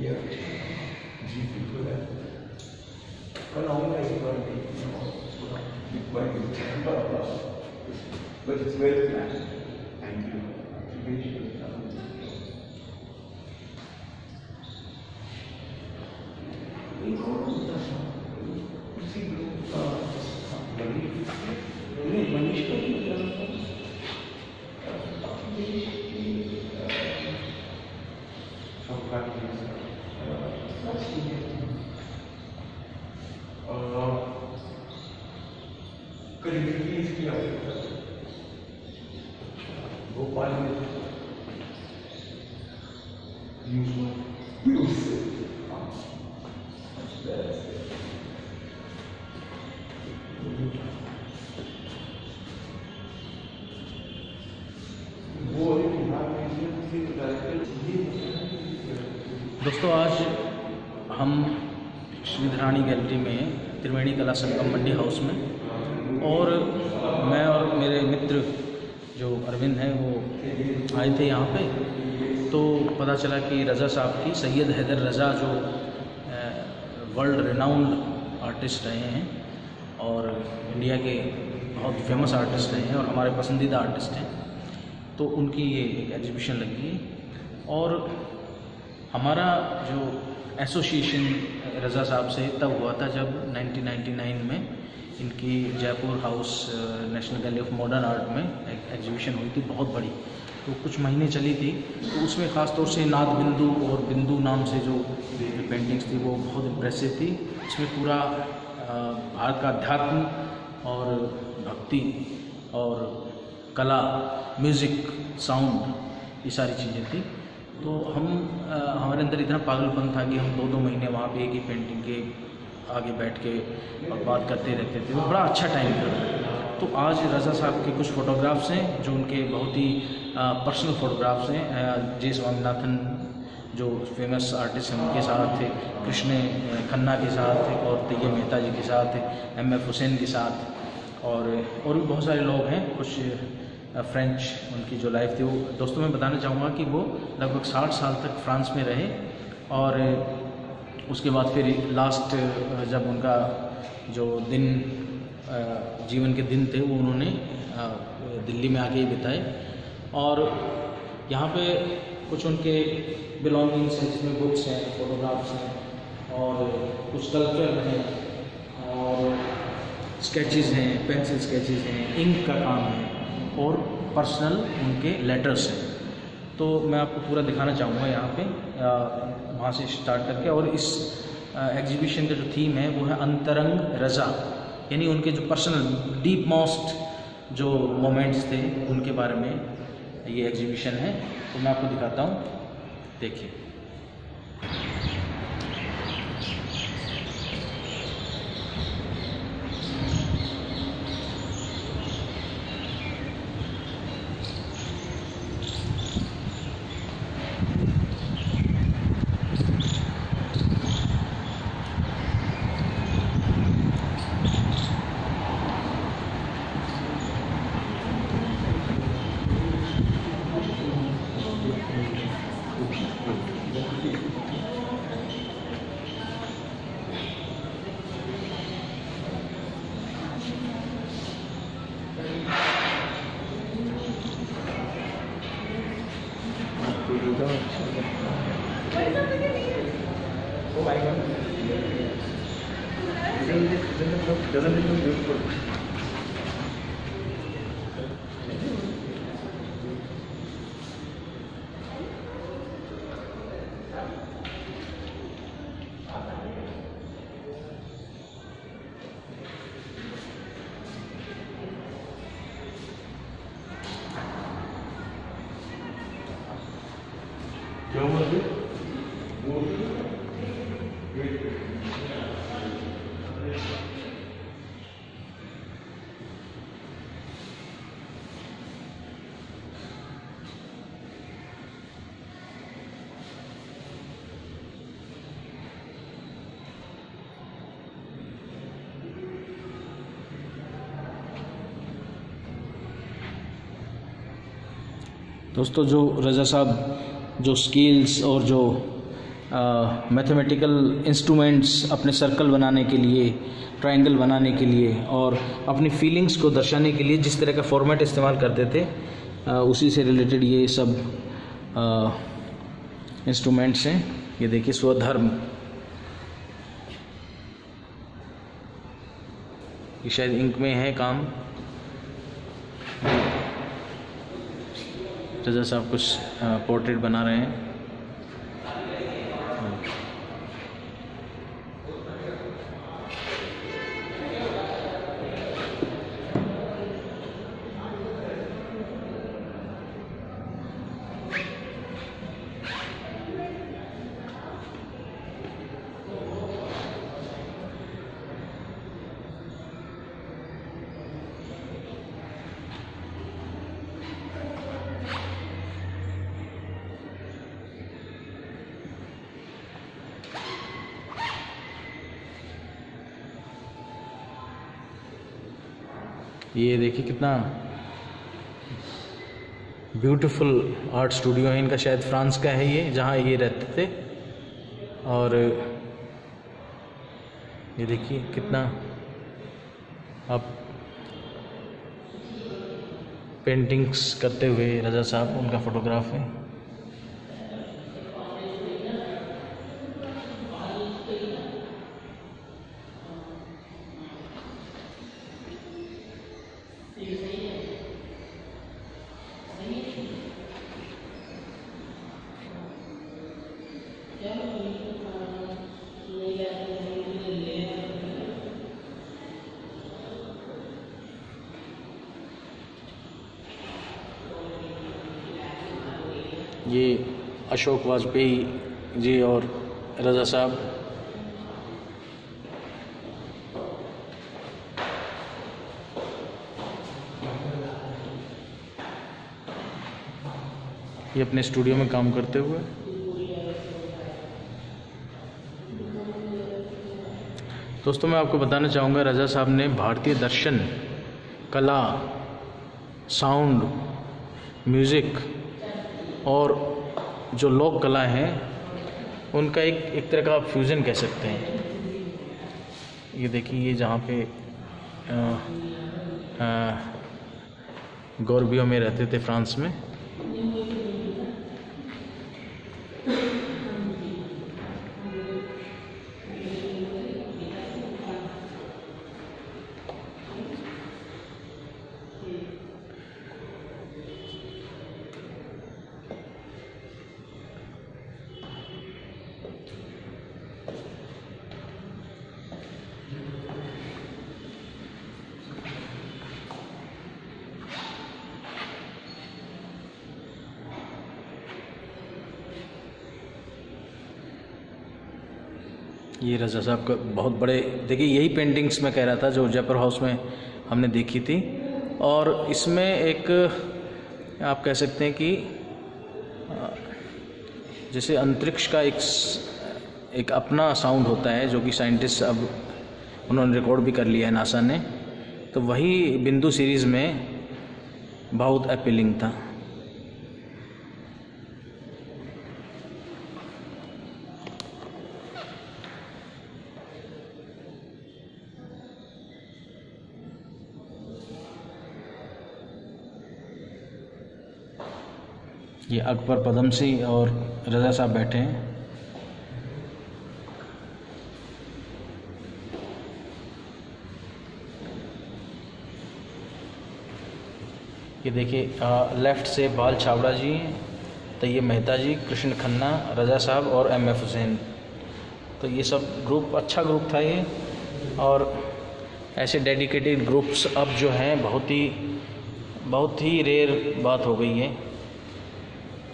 जी बिल्कुल है। कल आऊँगा एक बार but it's well planned. Thank you. Bhopal में दोस्तों, आज हम श्रीधरानी गैलरी में त्रिवेणी कला संगम मंडी हाउस में, और मैं और मेरे मित्र जो अरविंद हैं वो आए थे यहाँ पे। तो पता चला कि रज़ा साहब की, सैयद हैदर रज़ा जो वर्ल्ड रिनाउंड आर्टिस्ट रहे हैं और इंडिया के बहुत फेमस आर्टिस्ट रहे हैं और हमारे पसंदीदा आर्टिस्ट हैं, तो उनकी ये एक एग्जीबिशन लगी है। और हमारा जो एसोसिएशन रज़ा साहब से तब हुआ था जब 1999 में इनकी Jaipur house national gallery of modern art में एक एग्जीबिशन हुई थी, बहुत बड़ी, तो कुछ महीने चली थी। तो उसमें ख़ास तौर से नाद बिंदु और बिंदु नाम से जो पेंटिंग्स थी वो बहुत इम्प्रेसिव थी। इसमें पूरा भारत का अध्यात्म और भक्ति और कला, म्यूज़िक, साउंड, ये सारी चीज़ें थी। तो हमारे अंदर इतना पागलपन था कि हम 2-2 महीने वहाँ पे एक ही पेंटिंग के आगे बैठ के और बात करते रहते थे। वो बड़ा अच्छा टाइम था। तो आज रज़ा साहब के कुछ फ़ोटोग्राफ्स हैं जो उनके बहुत ही पर्सनल फ़ोटोग्राफ्स हैं। जे स्वामीनाथन जो फेमस आर्टिस्ट हैं उनके साथ थे, कृष्ण खन्ना के साथ थे, और तैयब मेहता जी के साथ थे, MF हुसैन के साथ, और भी बहुत सारे लोग हैं। कुछ फ्रेंच उनकी जो लाइफ थी वो, दोस्तों मैं बताना चाहूँगा कि वो लगभग 60 साल तक फ्रांस में रहे, और उसके बाद फिर लास्ट जब उनका जो दिन जीवन के दिन थे वो उन्होंने दिल्ली में आके ही बिताए। और यहाँ पे कुछ उनके बिलोंगिंग्स हैं जिसमें बुक्स हैं, फोटोग्राफ्स हैं, और कुछ स्कल्पचर हैं, और स्केचेस हैं, पेंसिल स्केचेस हैं, इंक का काम है, और पर्सनल उनके लेटर्स हैं। तो मैं आपको पूरा दिखाना चाहूँगा यहाँ पे, वहाँ से स्टार्ट करके। और इस एग्जीबिशन का जो थीम है वो है अंतरंग रज़ा, यानी उनके जो पर्सनल डीप मोस्ट जो मोमेंट्स थे उनके बारे में ये एग्जीबिशन है। तो मैं आपको दिखाता हूँ, देखिए। Oh my God. Doesn't it look beautiful? क्या हुआ जी? दोस्तों, जो रज़ा साहब जो स्किल्स और जो मैथमेटिकल इंस्ट्रूमेंट्स अपने सर्कल बनाने के लिए, ट्रायंगल बनाने के लिए और अपनी फीलिंग्स को दर्शाने के लिए जिस तरह का फॉर्मेट इस्तेमाल करते थे, उसी से रिलेटेड ये सब इंस्ट्रूमेंट्स हैं। ये देखिए स्वधर्म, ये शायद इंक में है काम। रजा साहब कुछ पोर्ट्रेट बना रहे हैं। ये देखिए कितना ब्यूटीफुल आर्ट स्टूडियो है इनका, शायद फ्रांस का है ये, जहाँ ये रहते थे। और ये देखिए कितना आप पेंटिंग्स करते हुए रजा साहब, उनका फोटोग्राफ है। ये अशोक वाजपेयी जी और रजा साहब, ये अपने स्टूडियो में काम करते हुए। दोस्तों मैं आपको बताना चाहूँगा, रजा साहब ने भारतीय दर्शन, कला, साउंड, म्यूज़िक और जो लोक कला है उनका एक तरह का फ्यूज़न कह सकते हैं। ये देखिए, ये जहाँ पे गोरबियों में रहते थे फ्रांस में, ये रजा साहब का बहुत बड़े, देखिए यही पेंटिंग्स मैं कह रहा था जो जयपुर हाउस में हमने देखी थी। और इसमें एक आप कह सकते हैं कि जैसे अंतरिक्ष का एक अपना साउंड होता है जो कि साइंटिस्ट अब उन्होंने रिकॉर्ड भी कर लिया है नासा ने, तो वही बिंदु सीरीज़ में बहुत अपीलिंग था। ये अकबर पदमसी और रजा साहब बैठे हैं। ये देखिए लेफ़्ट से बाल छावड़ा जी, तैयब मेहता जी, कृष्ण खन्ना, रजा साहब और M.F. हुसैन। तो ये सब ग्रुप, अच्छा ग्रुप था ये। और ऐसे डेडिकेटेड ग्रुप्स अब जो हैं बहुत ही रेयर बात हो गई है,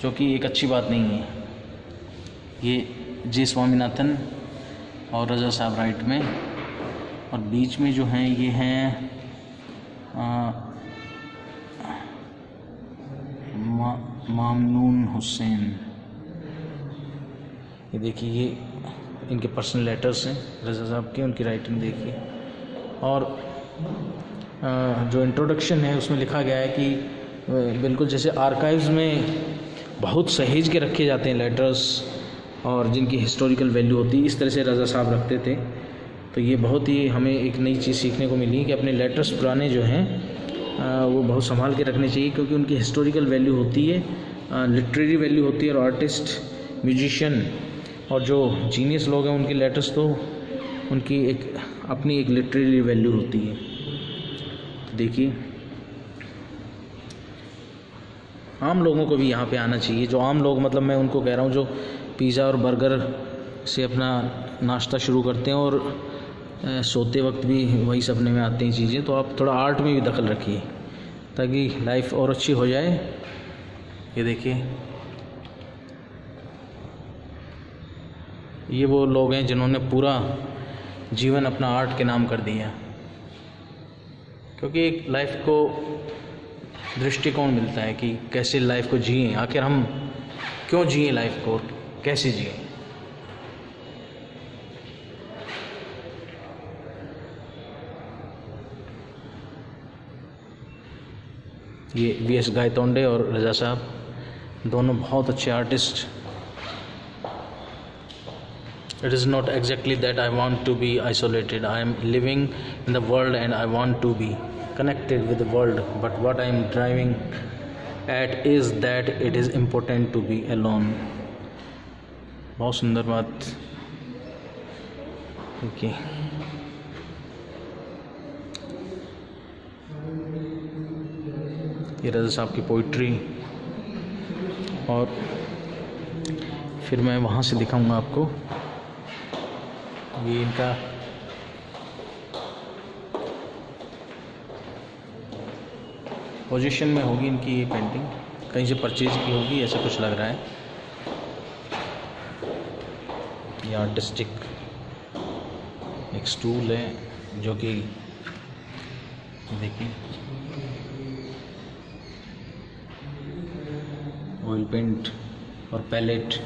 जो कि एक अच्छी बात नहीं है। ये जी स्वामीनाथन और रजा साहब राइट में, और बीच में जो हैं ये हैं मामनून हुसैन। ये देखिए, ये इनके पर्सनल लेटर्स हैं रजा साहब के, उनकी राइटिंग देखिए। और जो इंट्रोडक्शन है उसमें लिखा गया है कि बिल्कुल जैसे आर्काइव्स में बहुत सहेज के रखे जाते हैं लेटर्स, और जिनकी हिस्टोरिकल वैल्यू होती है, इस तरह से रज़ा साहब रखते थे। तो ये बहुत ही हमें एक नई चीज़ सीखने को मिली कि अपने लेटर्स पुराने जो हैं वो बहुत संभाल के रखने चाहिए, क्योंकि उनकी हिस्टोरिकल वैल्यू होती है, लिटरेरी वैल्यू होती है। और आर्टिस्ट, म्यूजिशियन और जो जीनियस लोग हैं उनके लेटर्स तो उनकी एक अपनी एक लिटरेरी वैल्यू होती है। तो देखिए, आम लोगों को भी यहाँ पे आना चाहिए। जो आम लोग, मतलब मैं उनको कह रहा हूँ जो पिज़्ज़ा और बर्गर से अपना नाश्ता शुरू करते हैं और सोते वक्त भी वही सपने में आती हैं चीज़ें, तो आप थोड़ा आर्ट में भी दखल रखिए ताकि लाइफ और अच्छी हो जाए। ये देखिए, ये वो लोग हैं जिन्होंने पूरा जीवन अपना आर्ट के नाम कर दिया, क्योंकि एक लाइफ को दृष्टिकोण मिलता है कि कैसे लाइफ को जिएं, आखिर हम क्यों जिएं लाइफ को, कैसे जिएं। ये वीएस गायतोंडे और रज़ा साहब दोनों बहुत अच्छे artist. It is not exactly that I want to be isolated. I am living in the world and I want to be connected with the world. But what I am driving at is that it is important to be alone. बहुत सुंदर बात। देखिए, ये रज़ा साहब की poetry, और फिर मैं वहाँ से दिखाऊंगा आपको। ये इनका पोजीशन में होगी इनकी ये पेंटिंग, कहीं से परचेज की होगी ऐसा कुछ लग रहा है। ये आर्टिस्टिक एक स्टूल है जो कि देखिए ऑयल पेंट और पैलेट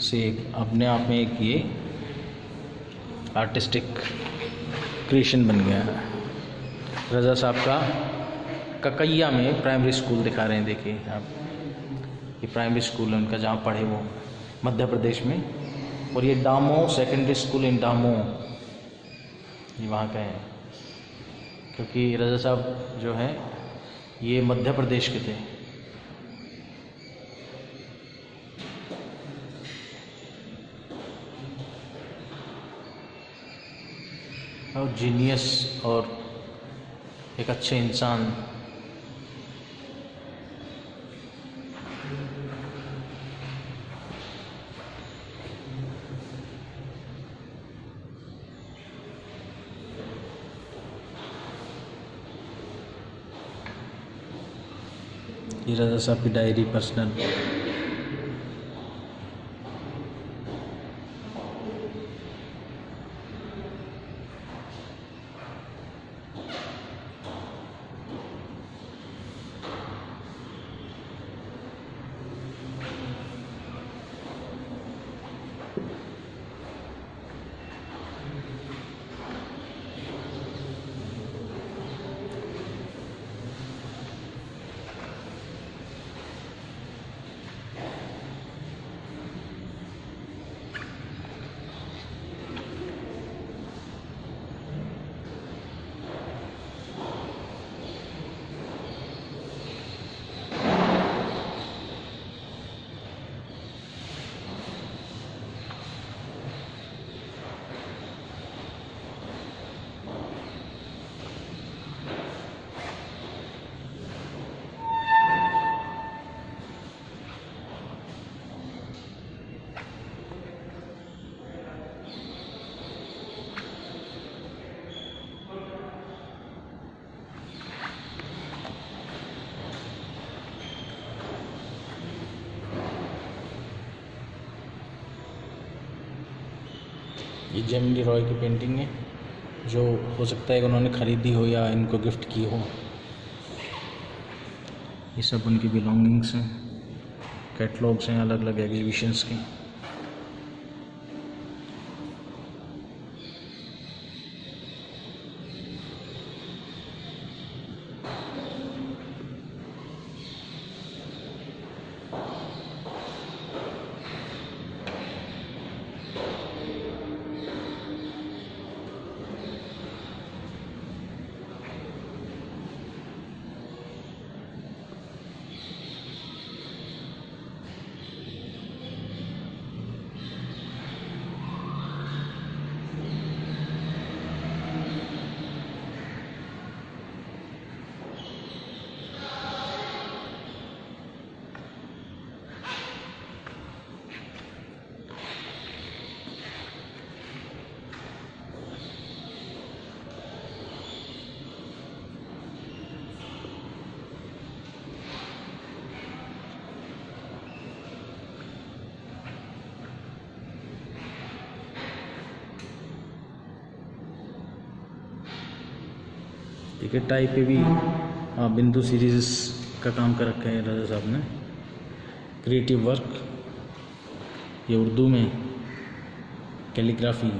से अपने आप में एक ये आर्टिस्टिक क्रिएशन बन गया है। रज़ा साहब का ककैया में प्राइमरी स्कूल दिखा रहे हैं। देखिए आप, ये प्राइमरी स्कूल है उनका जहाँ पढ़े वो मध्य प्रदेश में, और ये डामो सेकेंडरी स्कूल इन डामो, ये वहाँ का है, क्योंकि रज़ा साहब जो है ये मध्य प्रदेश के थे। और जीनियस और एक अच्छे इंसान। ये रज़ा साहब की डायरी पर्सनल। ये जेमिनी रॉय की पेंटिंग है, जो हो सकता है कि उन्होंने ख़रीदी हो या इनको गिफ्ट की हो। ये सब उनकी बिलोंगिंग्स हैं, कैटलॉग्स हैं अलग अलग एग्जीबिशंस के। ठीक है। टाई पे भी बिंदु सीरीज का काम कर रखा है रजा साहब ने। क्रिएटिव वर्क, ये उर्दू में कैलीग्राफी।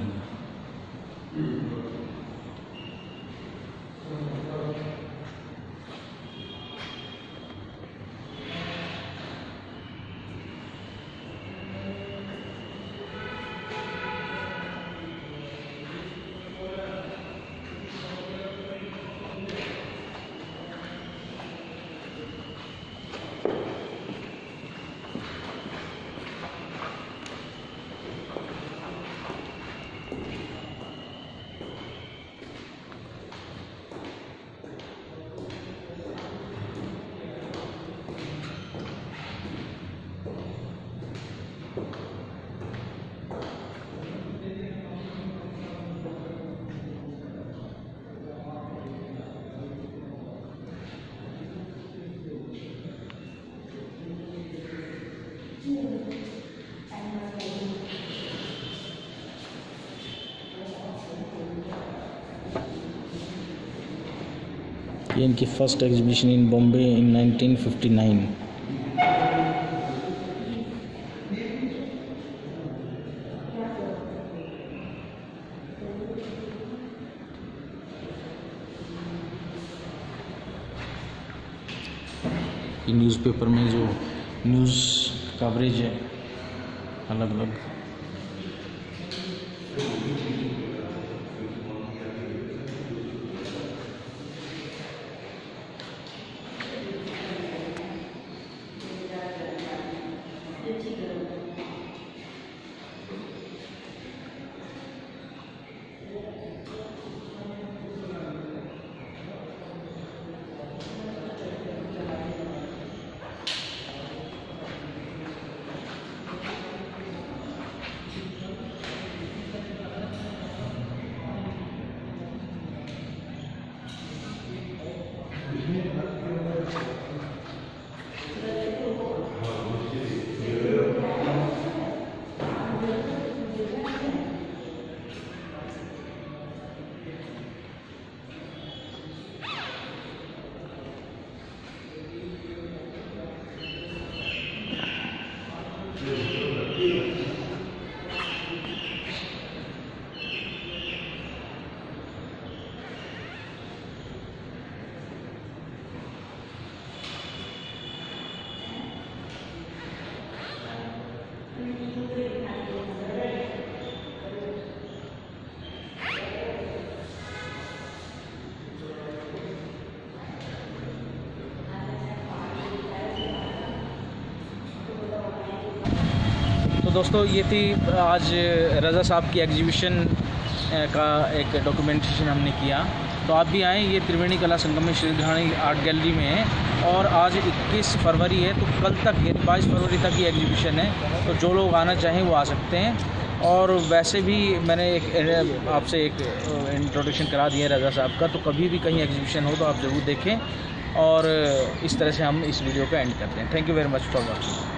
ये इनकी फर्स्ट एग्जीबिशन इन बॉम्बे इन 1959। ये न्यूज़पेपर में जो न्यूज़ कवरेज है अलग अलग। दोस्तों ये थी आज रज़ा साहब की एग्जीबिशन का एक डॉक्यूमेंटेशन हमने किया। तो आप भी आएँ, ये त्रिवेणी कला संगम में श्रीधरानी आर्ट गैलरी में है और आज 21 फरवरी है, तो कल तक 22 फरवरी तक ये एग्जीबिशन है। तो जो लोग आना चाहें वो आ सकते हैं। और वैसे भी मैंने एक आपसे एक इंट्रोडक्शन करा दिया रज़ा साहब का, तो कभी भी कहीं एग्जीबिशन हो तो आप ज़रूर देखें। और इस तरह से हम इस वीडियो का एंड करते हैं। Thank you very much for watching.